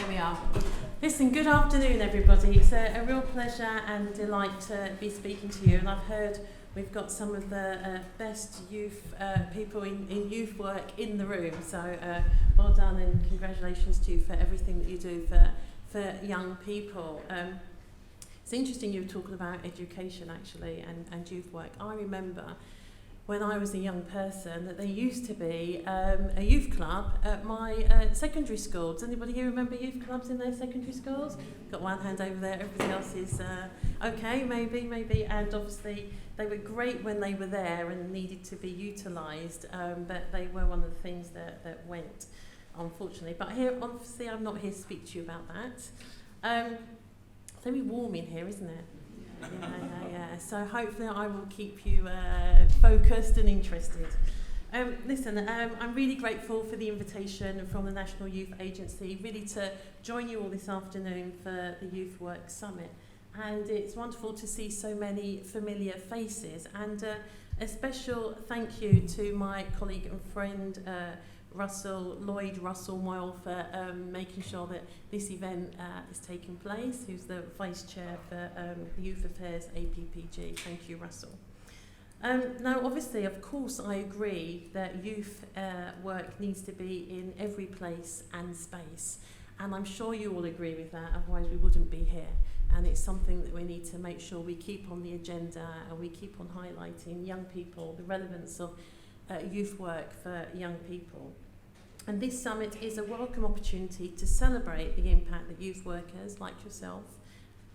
There we are. Listen, good afternoon, everybody. It's a real pleasure and delight to be speaking to you. And I've heard we've got some of the best youth people in youth work in the room. So well done and congratulations to you for everything that you do for young people. It's interesting you were talking about education, actually, and youth work. I remember when I was a young person that there used to be a youth club at my secondary school. Does anybody here remember youth clubs in their secondary schools? Got one hand over there, everybody else is okay, maybe. And obviously they were great when they were there and needed to be utilised, but they were one of the things that went, unfortunately. But here, obviously, I'm not here to speak to you about that. It's very warm in here, isn't it? Yeah. So hopefully I will keep you focused and interested. Listen, I'm really grateful for the invitation from the National Youth Agency, really to join you all this afternoon for the Youth Work Summit. And it's wonderful to see so many familiar faces. And a special thank you to my colleague and friend, Lloyd Russell Moyle, for making sure that this event is taking place, who's the Vice Chair for Youth Affairs APPG. Thank you, Russell. Now, obviously, of course, I agree that youth work needs to be in every place and space. And I'm sure you all agree with that, otherwise we wouldn't be here. And it's something that we need to make sure we keep on the agenda and we keep on highlighting young people, the relevance of youth work for young people. And this summit is a welcome opportunity to celebrate the impact that youth workers like yourself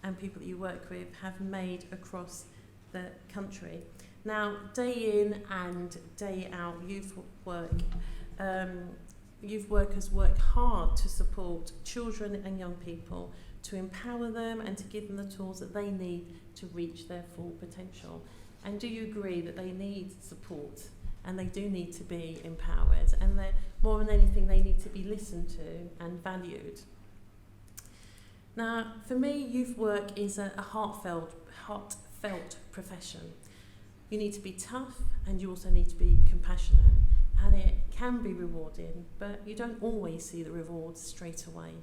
and people that you work with have made across the country. Now, day in and day out, youth workers work hard to support children and young people, to empower them and to give them the tools that they need to reach their full potential. And do you agree that they need support? And they do need to be empowered, and more than anything they need to be listened to and valued. Now, for me, youth work is a heartfelt profession. You need to be tough and you also need to be compassionate, and it can be rewarding, but you don't always see the rewards straight away.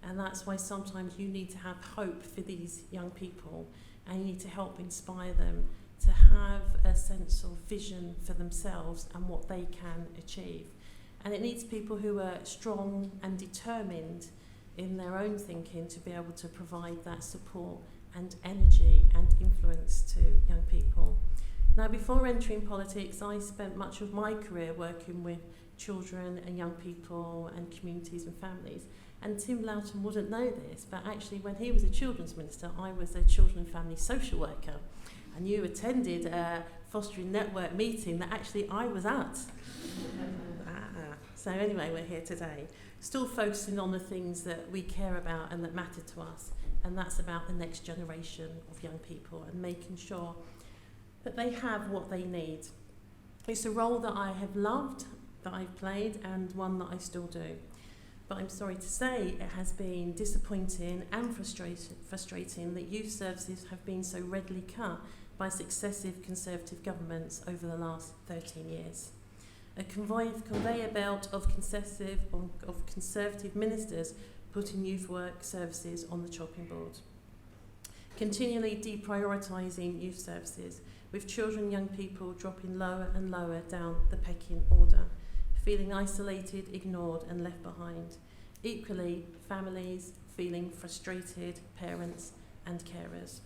And that's why sometimes you need to have hope for these young people, and you need to help inspire them to have a sense of vision for themselves and what they can achieve. And it needs people who are strong and determined in their own thinking to be able to provide that support and energy and influence to young people. Now, before entering politics, I spent much of my career working with children and young people and communities and families. And Tim Loughton wouldn't know this, but actually when he was a children's minister, I was a children and family social worker. And you attended a fostering network meeting that actually I was at. So anyway, we're here today, still focusing on the things that we care about and that matter to us, and that's about the next generation of young people and making sure that they have what they need. It's a role that I have loved, that I've played, and one that I still do. But I'm sorry to say it has been disappointing and frustrating that youth services have been so readily cut by successive Conservative governments over the last 13 years. A conveyor belt of Conservative ministers putting youth work services on the chopping board. Continually deprioritising youth services, with children and young people dropping lower and lower down the pecking order, feeling isolated, ignored and left behind. Equally, families feeling frustrated, parents and carers.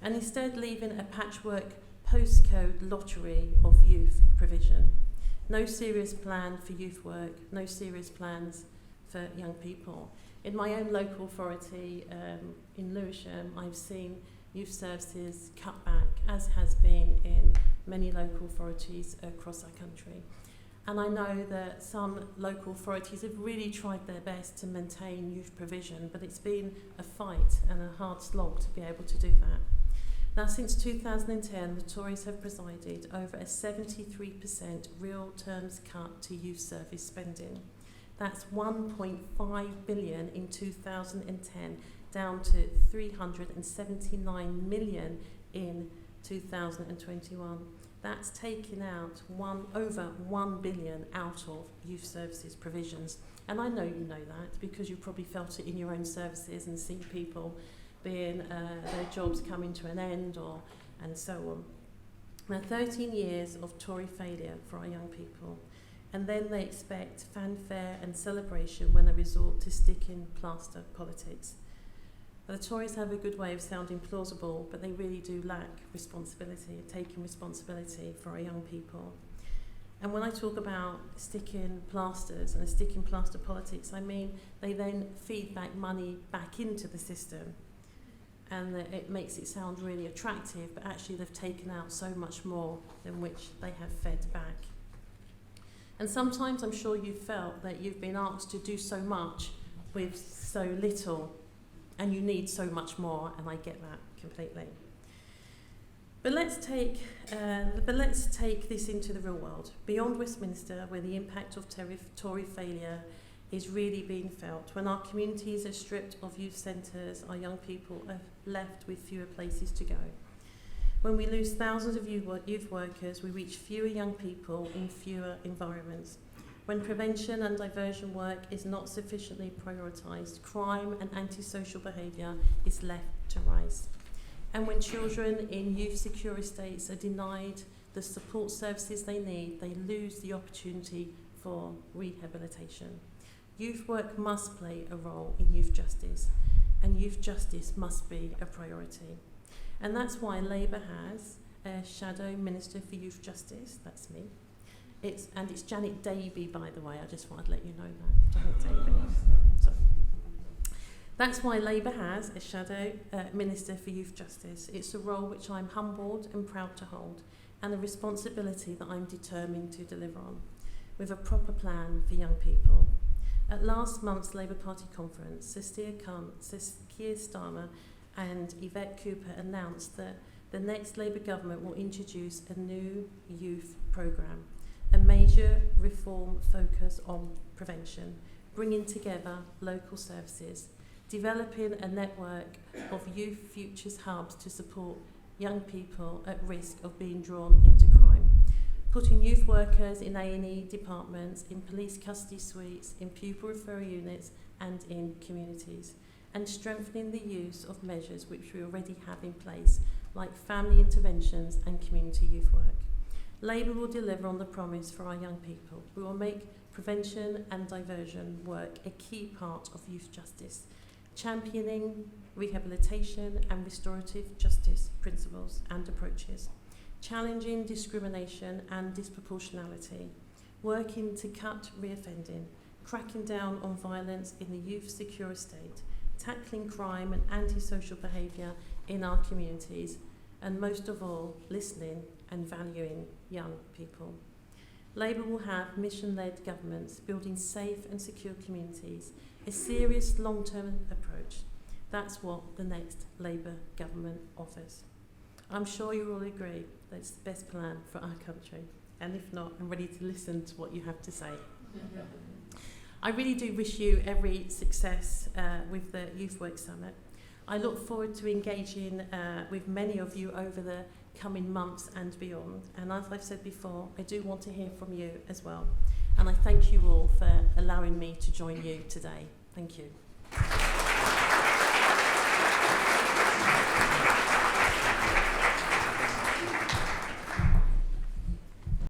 And instead leaving a patchwork postcode lottery of youth provision. No serious plan for youth work, no serious plans for young people. In my own local authority in Lewisham, I've seen youth services cut back, as has been in many local authorities across our country. And I know that some local authorities have really tried their best to maintain youth provision, but it's been a fight and a hard slog to be able to do that. Now, since 2010, the Tories have presided over a 73% real terms cut to youth service spending. That's 1.5 billion in 2010, down to 379 million in 2021. That's taking out over 1 billion out of youth services provisions And I know you know that because you've probably felt it in your own services and seen people being their jobs coming to an end and so on. Now, 13 years of Tory failure for our young people, and then they expect fanfare and celebration when they resort to stick-in plaster politics. The Tories have a good way of sounding plausible, but they really do lack responsibility, taking responsibility for our young people. And when I talk about stick-in plasters and stick-in plaster politics, I mean they then feed back money back into the system. And it makes it sound really attractive, but actually they've taken out so much more than which they have fed back. And sometimes I'm sure you've felt that you've been asked to do so much with so little, and you need so much more, and I get that completely. But let's take this into the real world, beyond Westminster, where the impact of Tory failure is really being felt. When our communities are stripped of youth centres, our young people are left with fewer places to go. When we lose thousands of youth workers, we reach fewer young people in fewer environments. When prevention and diversion work is not sufficiently prioritised, crime and antisocial behaviour is left to rise. And when children in youth secure estates are denied the support services they need, they lose the opportunity for rehabilitation. Youth work must play a role in youth justice, and youth justice must be a priority. And that's why Labour has a Shadow Minister for Youth Justice, that's me. It's Janet Daby, by the way, I just thought I'd let you know that. Janet Daby. Sorry. That's why Labour has a Shadow Minister for Youth Justice. It's a role which I'm humbled and proud to hold, and a responsibility that I'm determined to deliver on, with a proper plan for young people. At last month's Labour Party conference, Keir Starmer and Yvette Cooper announced that the next Labour government will introduce a new youth programme, a major reform focus on prevention, bringing together local services, developing a network of youth futures hubs to support young people at risk of being drawn into crime, putting youth workers in A&E departments, in police custody suites, in pupil referral units and in communities, and strengthening the use of measures which we already have in place, like family interventions and community youth work. Labour will deliver on the promise for our young people. We will make prevention and diversion work a key part of youth justice, championing rehabilitation and restorative justice principles and approaches, challenging discrimination and disproportionality, working to cut reoffending, cracking down on violence in the youth secure estate, tackling crime and antisocial behaviour in our communities, and most of all, listening and valuing young people. Labour will have mission-led governments, building safe and secure communities, a serious long-term approach. That's what the next Labour government offers. I'm sure you all agree that it's the best plan for our country, and if not, I'm ready to listen to what you have to say. I really do wish you every success with the Youth Work Summit. I look forward to engaging with many of you over the coming months and beyond. And as I've said before, I do want to hear from you as well. And I thank you all for allowing me to join you today. Thank you.